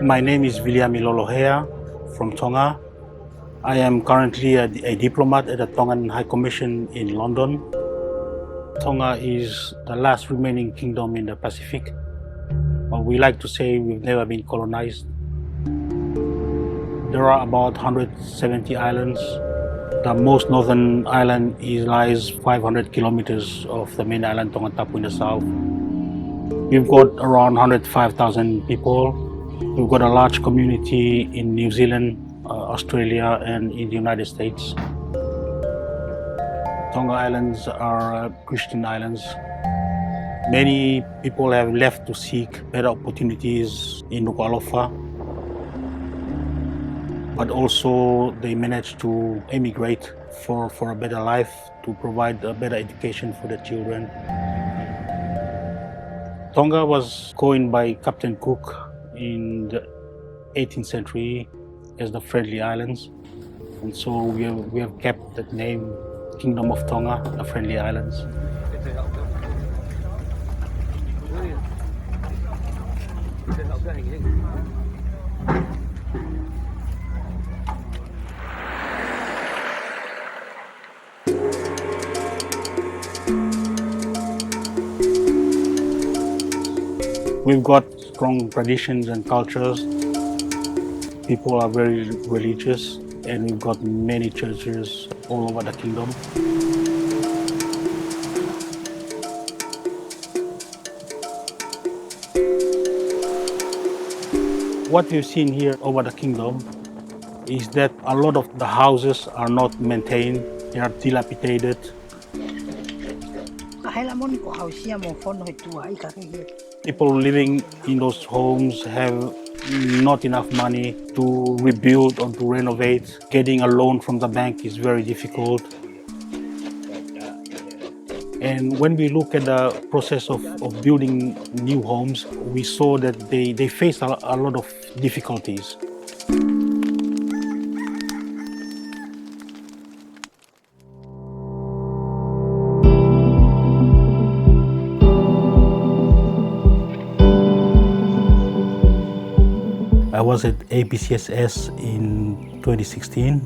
My name is Viliami Lolohea from Tonga. I am currently a diplomat at the Tongan High Commission in London. Tonga is the last remaining kingdom in the Pacific. We like to say we've never been colonized. There are about 170 islands. The most northern island lies 500 kilometers off the main island, Tongatapu, in the south. We've got around 105,000 people. We've got a large community in New Zealand, Australia, and in the United States. Tonga Islands are Christian islands. Many people have left to seek better opportunities in Nuku'alofa, but also they managed to emigrate for a better life, to provide a better education for their children. Tonga was coined by Captain Cook in the 18th century as the Friendly Islands, and so we have kept that name, Kingdom of Tonga, the Friendly Islands. We've got strong traditions and cultures. People are very religious, and we've got many churches all over the kingdom. What we've seen here over the kingdom is that a lot of the houses are not maintained, they are dilapidated. People living in those homes have not enough money to rebuild or to renovate. Getting a loan from the bank is very difficult. And when we look at the process of building new homes, we saw that they face a lot of difficulties. I was at ABCSS in 2016.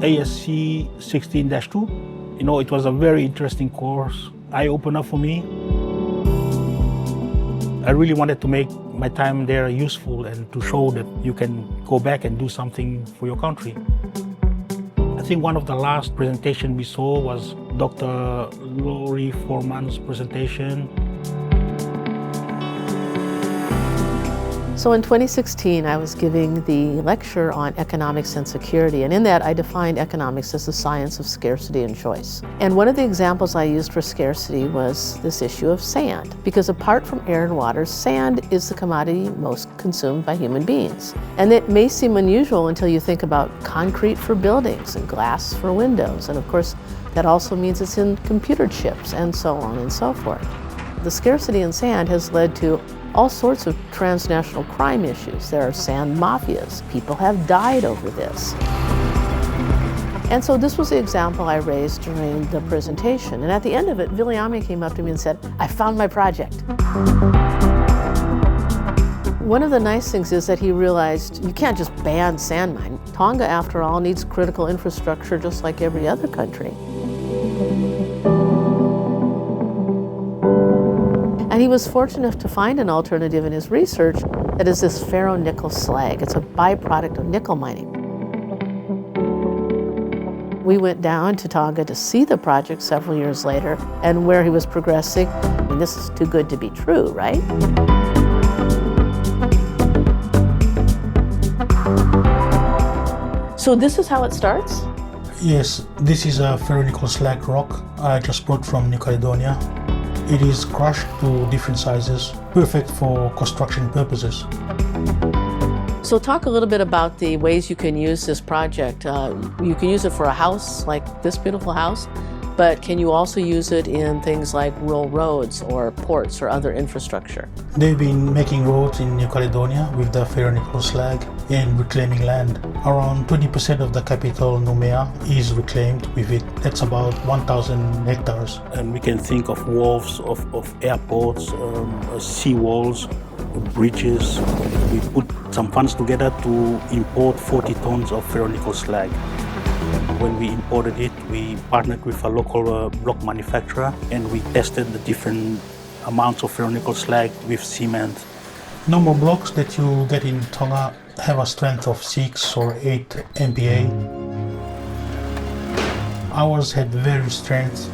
ASC 16-2. It was a very interesting course, eye-opener for me. I really wanted to make my time there useful and to show that you can go back and do something for your country. I think one of the last presentations we saw was Dr. Laurie Foreman's presentation. So in 2016, I was giving the lecture on economics and security, and in that I defined economics as the science of scarcity and choice. And one of the examples I used for scarcity was this issue of sand, because apart from air and water, sand is the commodity most consumed by human beings. And it may seem unusual until you think about concrete for buildings and glass for windows, and of course that also means it's in computer chips and so on and so forth. The scarcity in sand has led to all sorts of transnational crime issues. There are sand mafias. People have died over this. And so this was the example I raised during the presentation. And at the end of it, Viliami came up to me and said, "I found my project." One of the nice things is that he realized you can't just ban sand mining. Tonga, after all, needs critical infrastructure just like every other country. And he was fortunate enough to find an alternative in his research that is this ferronickel slag. It's a byproduct of nickel mining. We went down to Tonga to see the project several years later and where he was progressing. I mean, this is too good to be true, right? So this is how it starts? Yes, this is a ferronickel slag rock I just brought from New Caledonia. It is crushed to different sizes, perfect for construction purposes. So talk a little bit about the ways you can use this project. You can use it for a house like this beautiful house, but can you also use it in things like rural roads or ports or other infrastructure? They've been making roads in New Caledonia with the ferronickel slag and reclaiming land. Around 20% of the capital, Nouméa, is reclaimed with it. That's about 1,000 hectares. And we can think of wharves, of airports, sea walls, bridges. We put some funds together to import 40 tons of ferronickel slag. When we imported it, we partnered with a local block manufacturer and we tested the different amounts of ferronickel slag with cement. Normal blocks that you get in Tonga have a strength of 6 or 8 MPa. Ours had very strength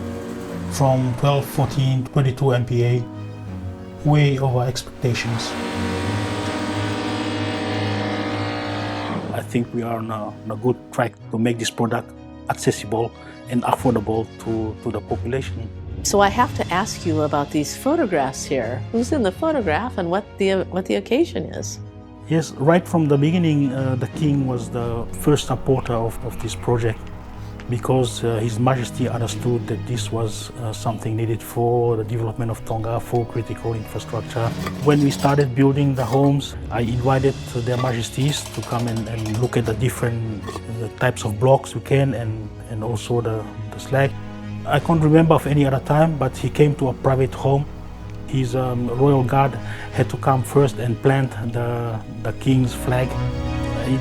from 12, 14, 22 MPa, way over expectations. I think we are on a good track to make this product accessible and affordable to the population. So I have to ask you about these photographs here. Who's in the photograph and what the occasion is? Yes, right from the beginning, the king was the first supporter of this project because His Majesty understood that this was something needed for the development of Tonga, for critical infrastructure. When we started building the homes, I invited their Majesties to come and look at the different types of blocks we can and also the slag. I can't remember of any other time, but he came to a private home. His royal guard had to come first and plant the king's flag.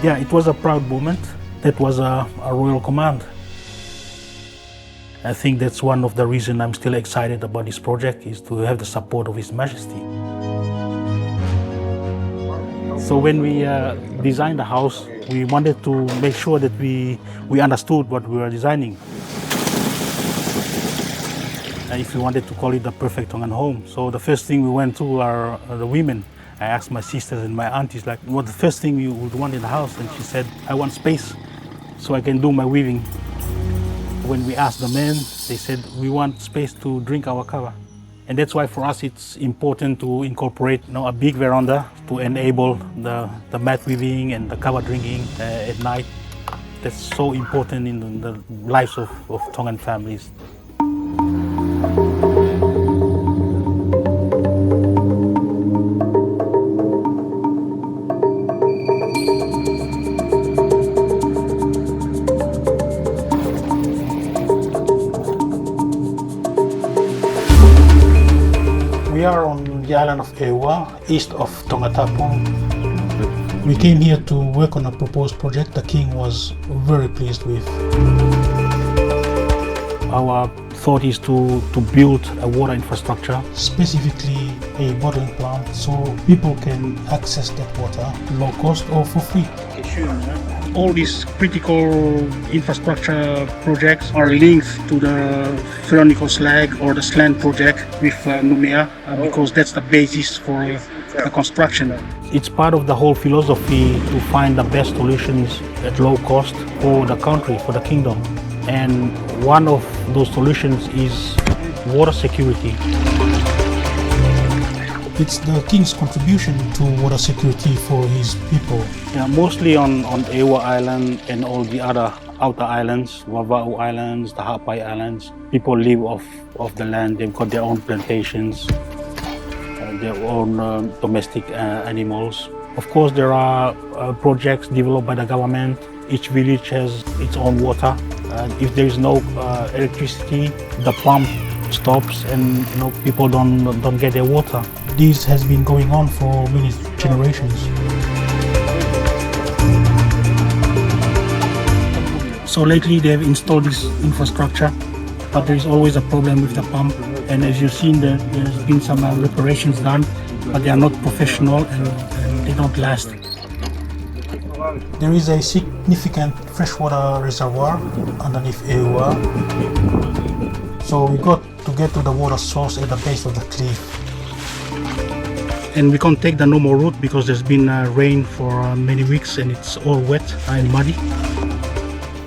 Yeah, it was a proud moment. That was a royal command. I think that's one of the reasons I'm still excited about this project, is to have the support of His Majesty. So when we designed the house, we wanted to make sure that we understood what we were designing. If we wanted to call it the perfect Tongan home. So the first thing we went to are the women. I asked my sisters and my aunties, like, what's the first thing you would want in the house? And she said, I want space so I can do my weaving. When we asked the men, they said, we want space to drink our kava. And that's why for us it's important to incorporate a big veranda to enable the mat weaving and the kava drinking at night. That's so important in the lives of Tongan families. We are on the island of Ewa, east of Tonga Tapu. We came here to work on a proposed project the king was very pleased with. Our thought is to build a water infrastructure. Specifically a bottling plant so people can access that water low cost or for free. All these critical infrastructure projects are linked to the ferronickel slag or the slant project with Nouméa because that's the basis for the construction. It's part of the whole philosophy to find the best solutions at low cost for the country, for the kingdom. And one of those solutions is water security. It's the king's contribution to water security for his people. Yeah, mostly on Ewa Island and all the other outer islands, Wava'u Islands, the Hapai Islands. People live off the land. They've got their own plantations, their own domestic animals. Of course, there are projects developed by the government. Each village has its own water. If there is no electricity, the pump stops and people don't get their water. This has been going on for many generations. So lately they've installed this infrastructure, but there is always a problem with the pump. And as you've seen, there's been some reparations done, but they are not professional and they don't last. There is a significant freshwater reservoir underneath Ewa. So we got to get to the water source at the base of the cliff. And we can't take the normal route because there's been rain for many weeks and it's all wet and muddy.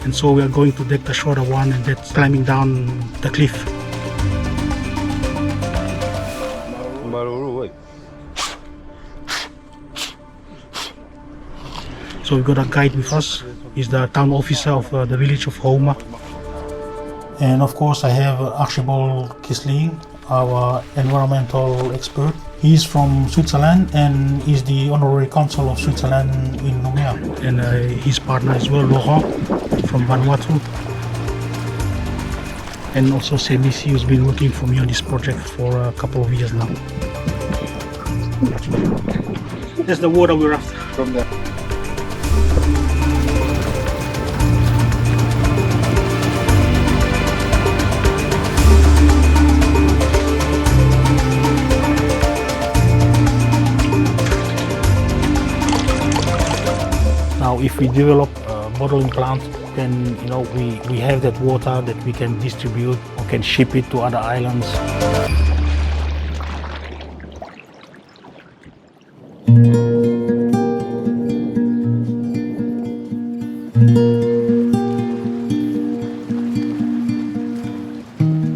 And so we are going to take the shorter one, and that's climbing down the cliff. So we've got a guide with us. He's the town officer of the village of Houma. And of course I have Archibald Kisling, our environmental expert. He's from Switzerland and is the honorary consul of Switzerland in Numea. And his partner as well, Laurent from Vanuatu. And also Semisi, who's been working for me on this project for a couple of years now. That's the water we're after from there. Now, if we develop a bottling plant, then we have that water that we can distribute or can ship it to other islands.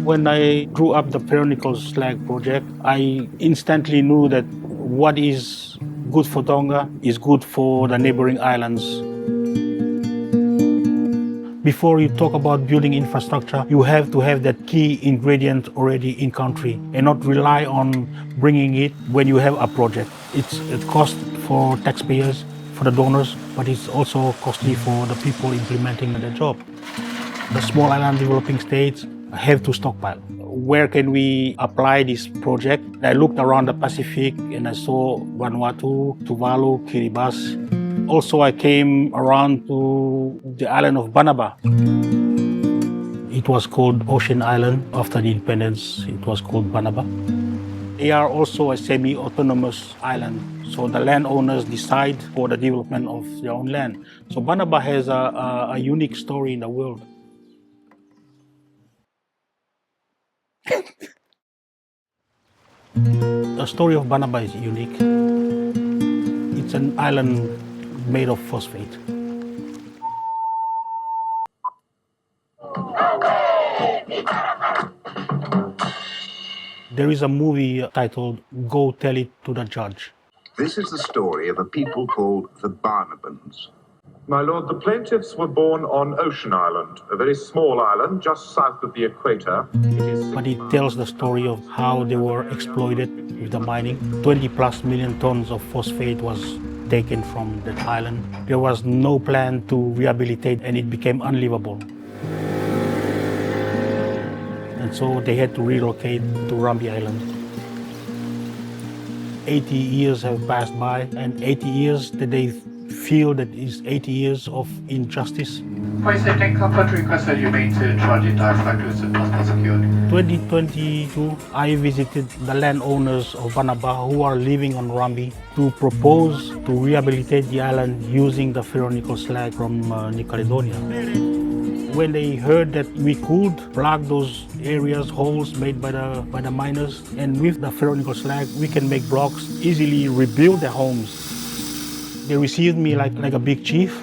When I drew up the ferronickel slag project, I instantly knew that what is good for Tonga is good for the neighboring islands. Before you talk about building infrastructure, you have to have that key ingredient already in country and not rely on bringing it when you have a project. It's a cost for taxpayers, for the donors, but it's also costly for the people implementing the job. The small island developing states have to stockpile. Where can we apply this project? I looked around the Pacific and I saw Vanuatu, Tuvalu, Kiribati. Also, I came around to the island of Banaba. It was called Ocean Island. After the independence, it was called Banaba. They are also a semi-autonomous island. So the landowners decide for the development of their own land. So Banaba has a unique story in the world. The story of Banaba is unique. It's an island made of phosphate. There is a movie titled Go Tell It to the Judge. This is the story of a people called the Barnabans. My lord, the plaintiffs were born on Ocean Island, a very small island just south of the equator. But it tells the story of how they were exploited with the mining. 20+ million tons of phosphate was taken from that island. There was no plan to rehabilitate and it became unlivable. And so they had to relocate to Rambi Island. 80 years have passed by, and 80 years that they feel that is 80 years of injustice. Why is the template request that you made to charge it back to the prosecuted? 2022, I visited the landowners of Banaba who are living on Rambi to propose to rehabilitate the island using the ferronickel slag from New Caledonia. When they heard that we could plug those areas, holes made by the miners, and with the ferronickel slag, we can make blocks, easily rebuild their homes. They received me like a big chief.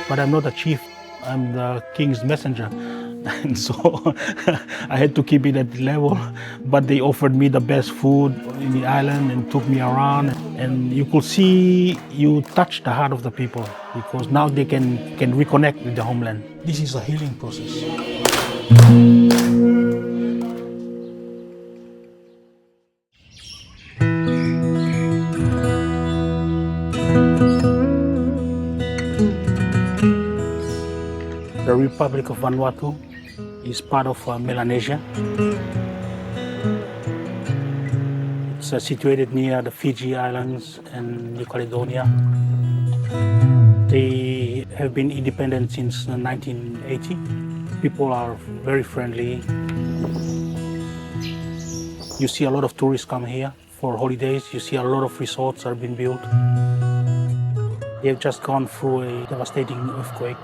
But I'm not a chief, I'm the king's messenger. And so I had to keep it at the level. But they offered me the best food in the island and took me around. And you could see, you touch the heart of the people because now they can reconnect with the homeland. This is a healing process. The Republic of Vanuatu is part of Melanesia. It's situated near the Fiji Islands and New Caledonia. They have been independent since 1980. People are very friendly. You see a lot of tourists come here for holidays. You see a lot of resorts are being built. They have just gone through a devastating earthquake.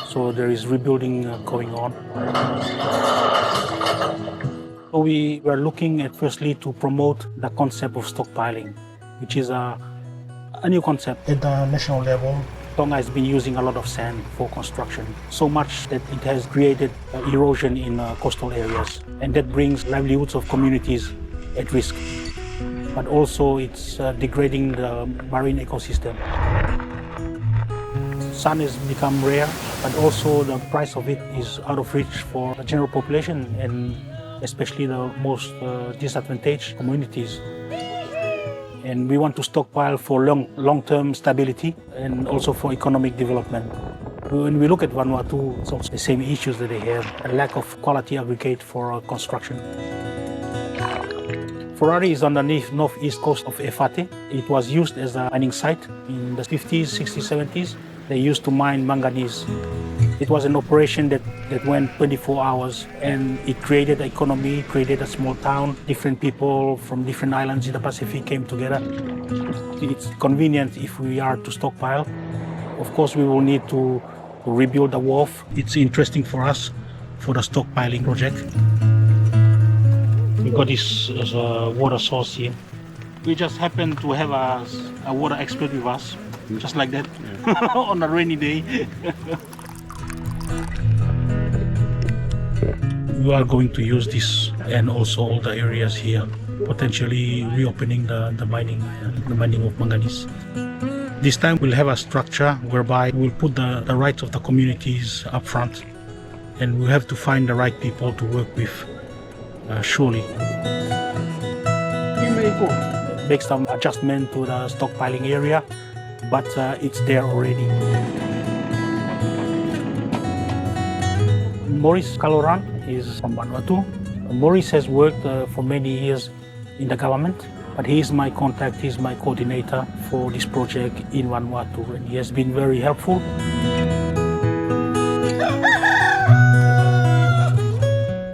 So there is rebuilding going on. So we were looking at firstly to promote the concept of stockpiling, which is a a new concept. At the national level, Tonga has been using a lot of sand for construction, so much that it has created erosion in coastal areas, and that brings livelihoods of communities at risk. But also it's degrading the marine ecosystem. Sand has become rare, but also the price of it is out of reach for the general population and especially the most disadvantaged communities. And we want to stockpile for long-term stability and also for economic development. When we look at Vanuatu, it's also the same issues that they have, a lack of quality aggregate for construction. Ferrari is on the northeast coast of Efate. It was used as a mining site in the 50s, 60s, 70s. They used to mine manganese. It was an operation that went 24 hours, and it created an economy, created a small town. Different people from different islands in the Pacific came together. It's convenient if we are to stockpile. Of course, we will need to rebuild the wharf. It's interesting for us for the stockpiling project. We got this as a water source here. We just happen to have a water expert with us, just like that, on a rainy day. We are going to use this and also all the areas here, potentially reopening the mining of manganese. This time we'll have a structure whereby we'll put the rights of the communities up front, and we'll have to find the right people to work with, surely. Make some adjustment to the stockpiling area, but it's there already. Maurice Kaloran is from Vanuatu. Maurice has worked for many years in the government, but he is my contact, he is my coordinator for this project in Vanuatu, and he has been very helpful.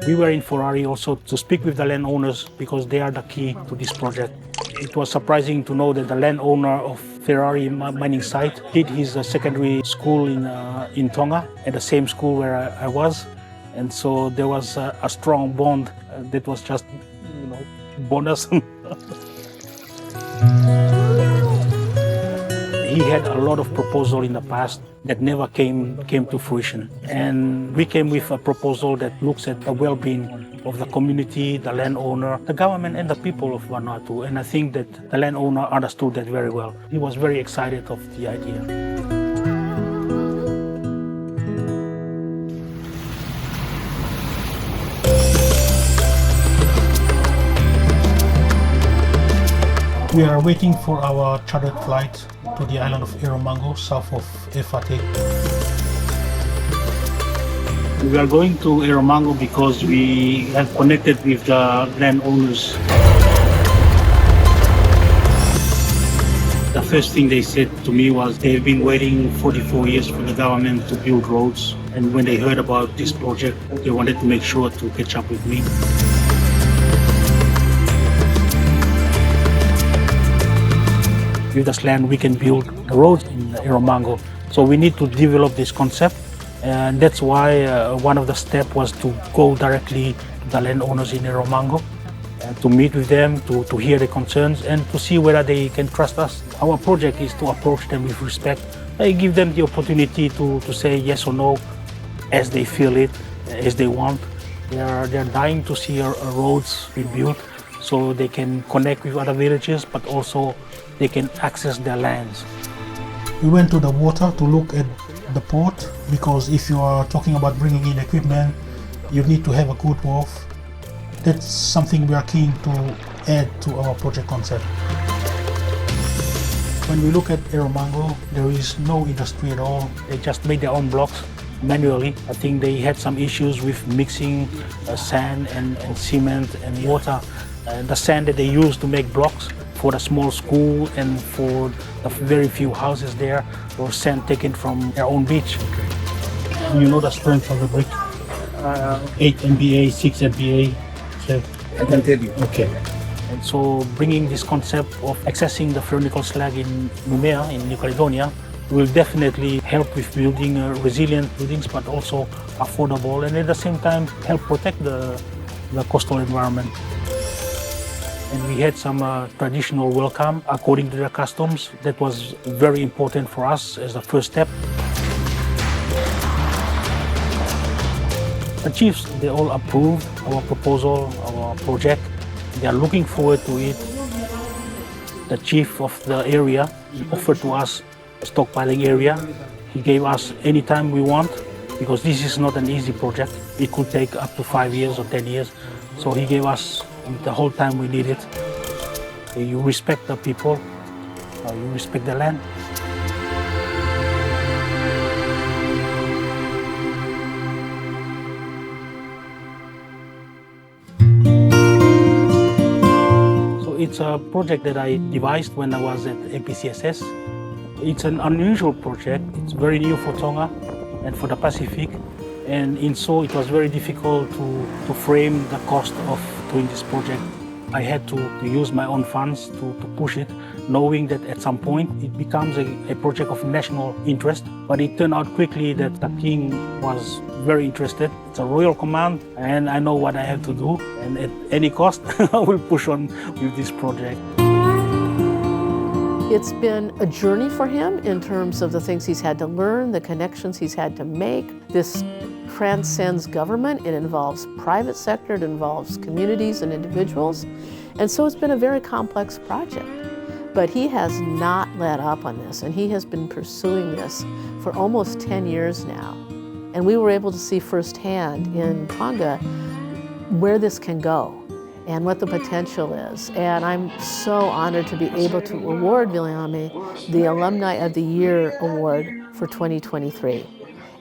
We were in Ferrari also to speak with the landowners because they are the key to this project. It was surprising to know that the landowner of Ferrari mining site did his secondary school in Tonga, at the same school where I was. And so there was a strong bond that was just, bonus. He had a lot of proposals in the past that never came to fruition. And we came with a proposal that looks at the well-being of the community, the landowner, the government, and the people of Vanuatu. And I think that the landowner understood that very well. He was very excited of the idea. we are waiting for our chartered flight to the island of Eromango, south of Efate. We are going to Eromango because we have connected with the landowners. The first thing they said to me was they've been waiting 44 years for the government to build roads, and when they heard about this project, they wanted to make sure to catch up with me. With this land, we can build the roads in Eromango. So we need to develop this concept, and that's why one of the steps was to go directly to the landowners in Eromango, to meet with them, to hear their concerns, and to see whether they can trust us. Our project is to approach them with respect. I give them the opportunity to say yes or no as they feel it, as they want. They're dying to see our roads rebuilt so they can connect with other villages, but also they can access their lands. We went to the water to look at the port, because if you are talking about bringing in equipment, you need to have a good wharf. That's something we are keen to add to our project concept. When we look at Eromango, there is no industry at all. They just made their own blocks manually. I think they had some issues with mixing sand and cement and water. The sand that they used to make blocks for the small school and for the very few houses there was sand taken from their own beach. You know the strength of the brick? 8 MBA, 6 MBA. I can tell you. Okay. And so bringing this concept of accessing the ferronickel slag in Numea, in New Caledonia, will definitely help with building resilient buildings, but also affordable, and at the same time help protect the coastal environment. and we had some traditional welcome according to their customs. That was very important for us as the first step. The chiefs, they all approved our proposal, our project. They are looking forward to it. The chief of the area offered to us a stockpiling area. He gave us any time we want, because this is not an easy project. It could take up to 5 years or 10 years. So he gave us the whole time we needed. You respect the people, you respect the land. So it's a project that I devised when I was at APCSS. It's an unusual project. It's very new for Tonga and for the Pacific. And in so it was very difficult to frame the cost of doing this project. I had to use my own funds to push it, knowing that at some point it becomes a project of national interest. But it turned out quickly that the king was very interested. It's a royal command, and I know what I have to do. And at any cost, I will push on with this project. It's been a journey for him in terms of the things he's had to learn, the connections he's had to make. This transcends government. It involves private sector, it involves communities and individuals. And so it's been a very complex project. But he has not let up on this, and he has been pursuing this for almost 10 years now. And we were able to see firsthand in Tonga where this can go and what the potential is. And I'm so honored to be able to award Viliami the Alumni of the Year Award for 2023.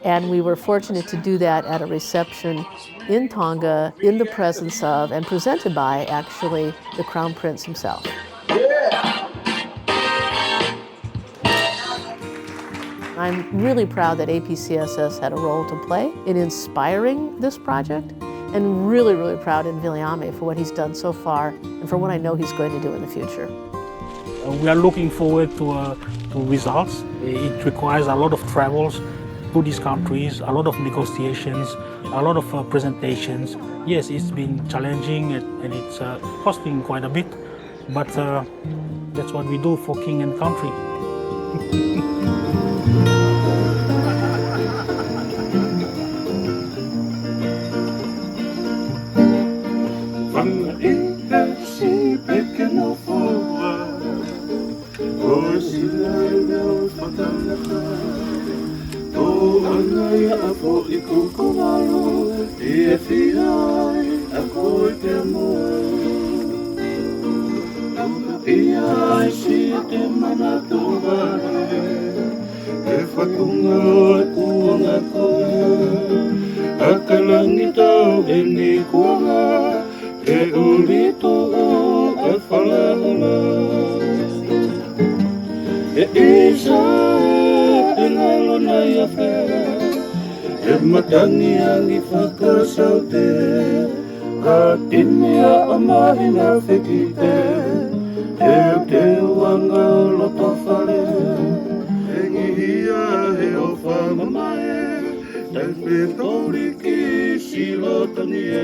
And we were fortunate to do that at a reception in Tonga, in the presence of, and presented by, actually, the Crown Prince himself. I'm really proud that APCSS had a role to play in inspiring this project, and really, really proud in Viliami for what he's done so far and for what I know he's going to do in the future. We are looking forward to results. It requires a lot of travels to these countries, a lot of negotiations, a lot of presentations. Yes, it's been challenging and it's costing quite a bit, but that's what we do for king and country. Matangi ang ifakasaute Atimia amahina fekite Te wanga lotofale Engihia he ofa mamae Tepe toriki silotanie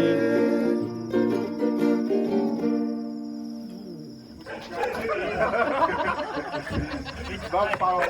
Bang power